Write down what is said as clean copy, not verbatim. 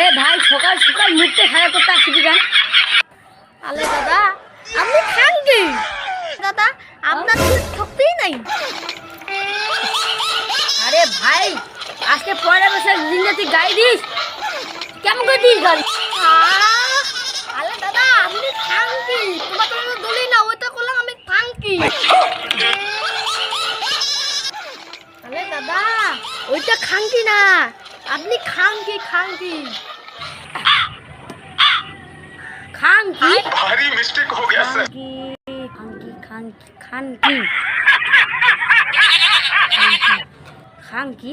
আরে ভাই সকাল সকাল মুখটা খারাপ করতে আসছি কেন? আলে দাদা আপনি খান কি? দাদা আপনার তো শক্তিই নাই। আরে ভাই আজকে পয়লা বৈশাখ দিনে তুই গাড়ি দিস, কেমন করে দিস গাড়ি? আলে দাদা আপনি খান কি? তোমার তো দলি না, ওইটা করলাম আমি খান কি? আলে দাদা ওইটা খান কি না, আপনি খান কি? খান কি? খান কি? भारी मिस्टेक हो गया सर। খান কি? খান কি?